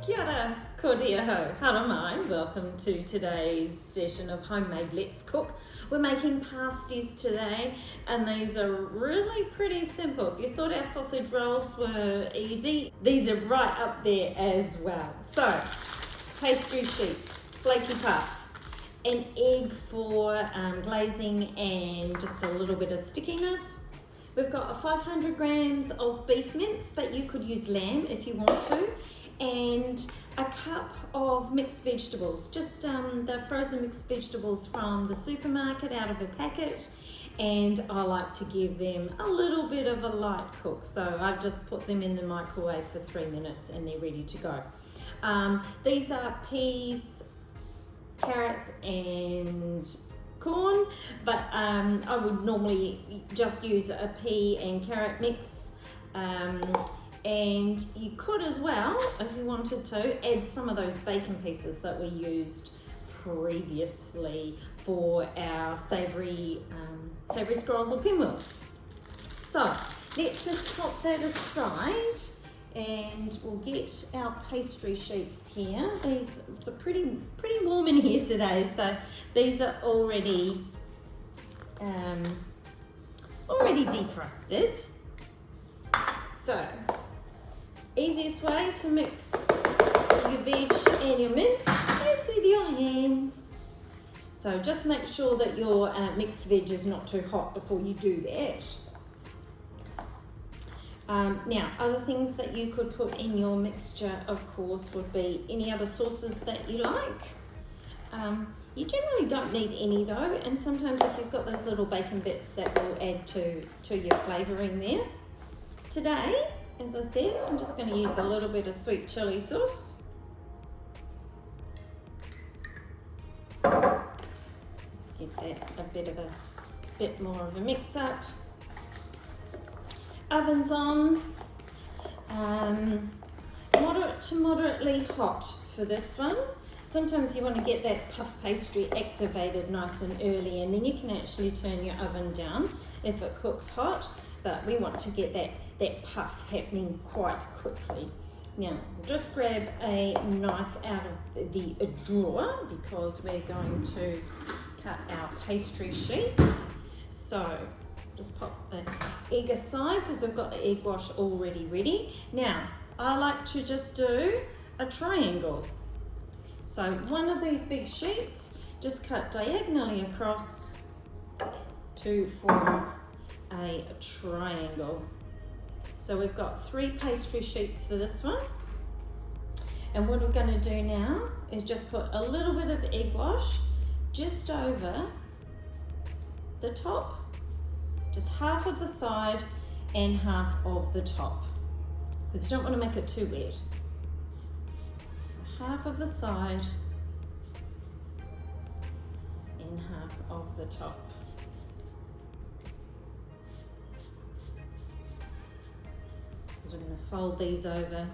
Kia ora, ko dia ho, hara mai. Welcome to today's session of Homemade Let's Cook. We're making pasties today, and these are really pretty simple. If you thought our sausage rolls were easy, these are right up there as well. So, pastry sheets, flaky puff, an egg for glazing and just a little bit of stickiness. We've got 500 grams of beef mince, but you could use lamb if you want to, and a cup of mixed vegetables, just the frozen mixed vegetables from the supermarket out of a packet, and I like to give them a little bit of a light cook, so I've just put them in the microwave for 3 minutes and they're ready to go. These are peas, carrots and corn, but I would normally just use a pea and carrot mix, and you could as well, if you wanted to, add some of those bacon pieces that we used previously for our savoury scrolls or pinwheels. So let's just pop that aside, and we'll get our pastry sheets here. It's a pretty warm in here today, so these are already defrosted. So, easiest way to mix your veg and your mince is with your hands. So just make sure that your mixed veg is not too hot before you do that. Now, other things that you could put in your mixture, of course, would be any other sauces that you like. You generally don't need any though, and sometimes if you've got those little bacon bits, that will add to your flavouring there. Today, as I said, I'm just going to use a little bit of sweet chili sauce. Get that a bit more of a mix up. Oven's on, moderate to moderately hot for this one. Sometimes you want to get that puff pastry activated nice and early, and then you can actually turn your oven down if it cooks hot, but we want to get that puff happening quite quickly. Now, just grab a knife out of the drawer because we're going to cut our pastry sheets. So just pop the egg aside because we've got the egg wash already ready. Now, I like to just do a triangle. So one of these big sheets, just cut diagonally across to form a triangle. So we've got 3 pastry sheets for this one. And what we're going to do now is just put a little bit of egg wash just over the top. Just half of the side and half of the top, because you don't want to make it too wet. So half of the side and half of the top. Because we're going to fold these over,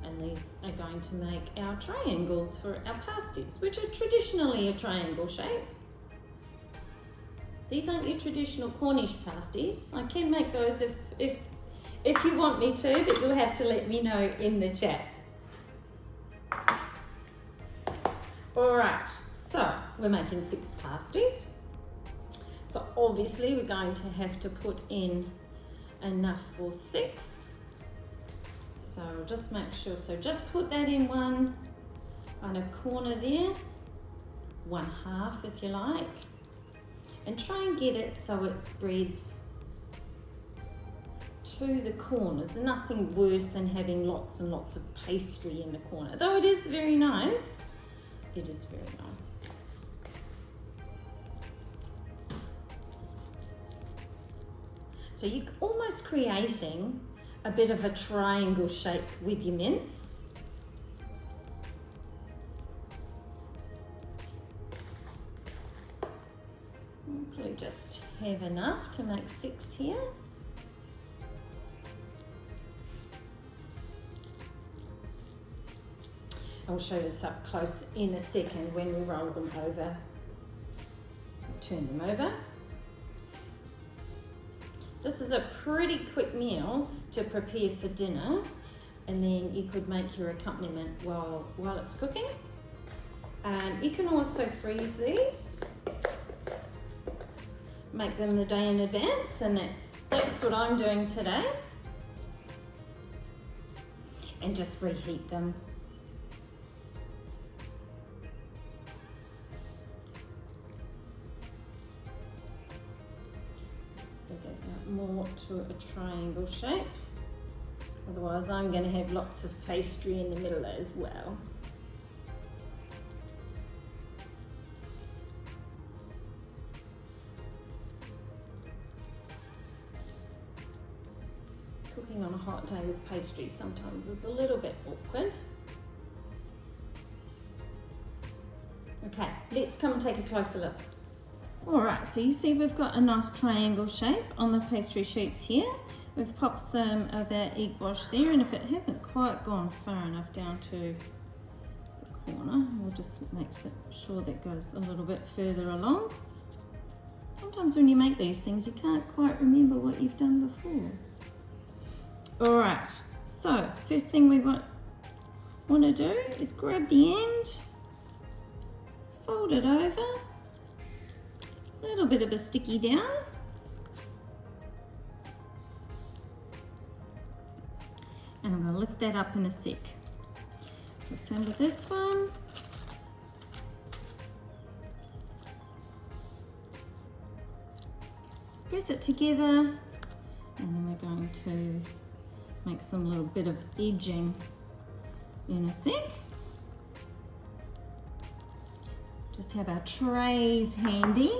and these are going to make our triangles for our pasties, which are traditionally a triangle shape. These aren't your traditional Cornish pasties. I can make those if you want me to, but you'll have to let me know in the chat. All right, so we're making 6 pasties. So obviously we're going to have to put in enough for 6. So just make sure, so just put that in one kind of corner there, 1/2 if you like. And try and get it so it spreads to the corners. Nothing worse than having lots and lots of pastry in the corner. Though it is very nice. It is very nice. So you're almost creating a bit of a triangle shape with your mince. Probably just have enough to make 6 here. I'll show this up close in a second when we roll them over. Turn them over. This is a pretty quick meal to prepare for dinner, and then you could make your accompaniment while it's cooking. You can also freeze these, make them the day in advance, and that's what I'm doing today. And just reheat them. Split it out more to a triangle shape. Otherwise I'm going to have lots of pastry in the middle as well. Cooking on a hot day with pastry sometimes is a little bit awkward. Okay, let's come and take a closer look. Alright, so you see we've got a nice triangle shape on the pastry sheets here. We've popped some of our egg wash there, and if it hasn't quite gone far enough down to the corner, we'll just make sure that goes a little bit further along. Sometimes when you make these things you can't quite remember what you've done before. Alright, so first thing we want to do is grab the end, fold it over, a little bit of a sticky down, and I'm going to lift that up in a sec. So same with this one. Let's press it together, and then we're going to make some little bit of edging in a sec. Just have our trays handy.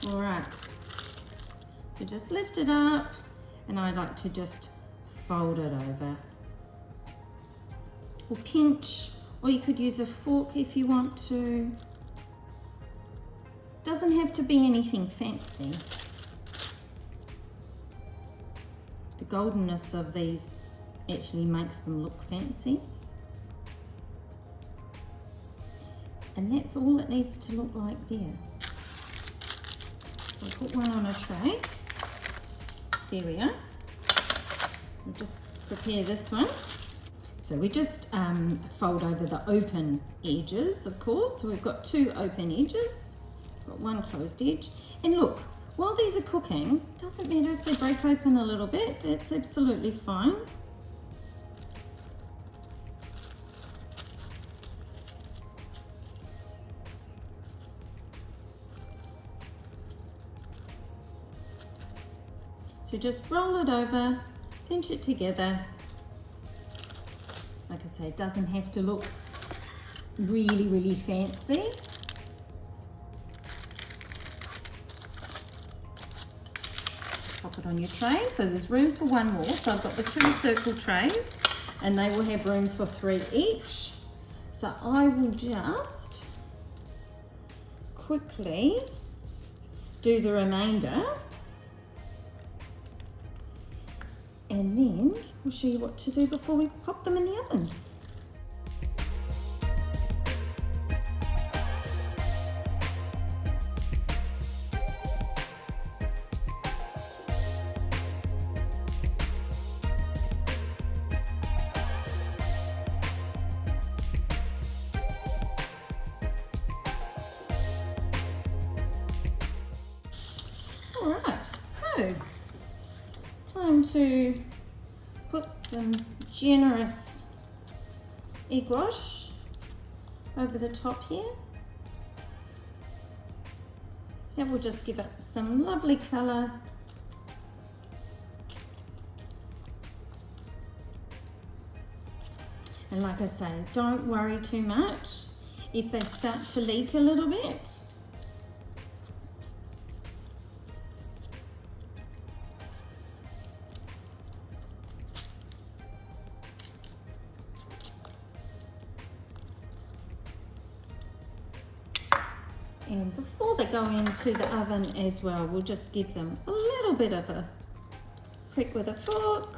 All right, so just lift it up, and I like to just fold it over. Or pinch, or you could use a fork if you want to. Doesn't have to be anything fancy. The goldenness of these actually makes them look fancy. And that's all it needs to look like there. So I'll put one on a tray. There we are. We'll just prepare this one. So we just fold over the open edges, of course. So we've got two open edges, got one closed edge. And look, while these are cooking, doesn't matter if they break open a little bit, it's absolutely fine. So just roll it over, pinch it together. Like I say, it doesn't have to look really, really fancy. Pop it on your tray, so there's room for one more. So I've got the two circle trays, and they will have room for 3 each. So I will just quickly do the remainder, and then we'll show you what to do before we pop them in the oven. Alright, so time to put some generous egg wash over the top here. That will just give it some lovely colour. And like I say, don't worry too much if they start to leak a little bit. And before they go into the oven as well, we'll just give them a little bit of a prick with a fork.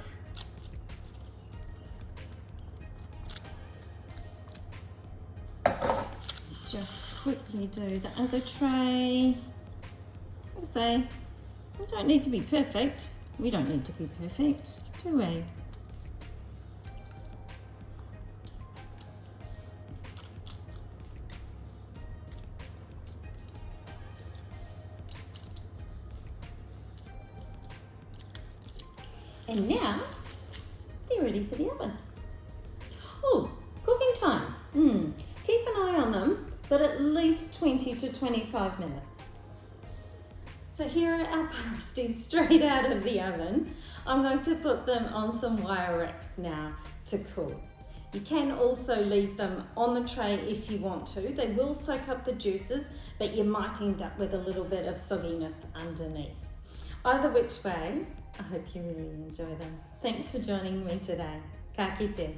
Just quickly do the other tray. Like I say, We don't need to be perfect. We don't need to be perfect, do we? And now they're ready for the oven. Oh, cooking time. Keep an eye on them, but at least 20 to 25 minutes. So here are our pasties straight out of the oven. I'm going to put them on some wire racks now to cool. You can also leave them on the tray if you want to. They will soak up the juices, but you might end up with a little bit of sogginess underneath. Either which way, I hope you really enjoy them. Thanks for joining me today. Ka kite.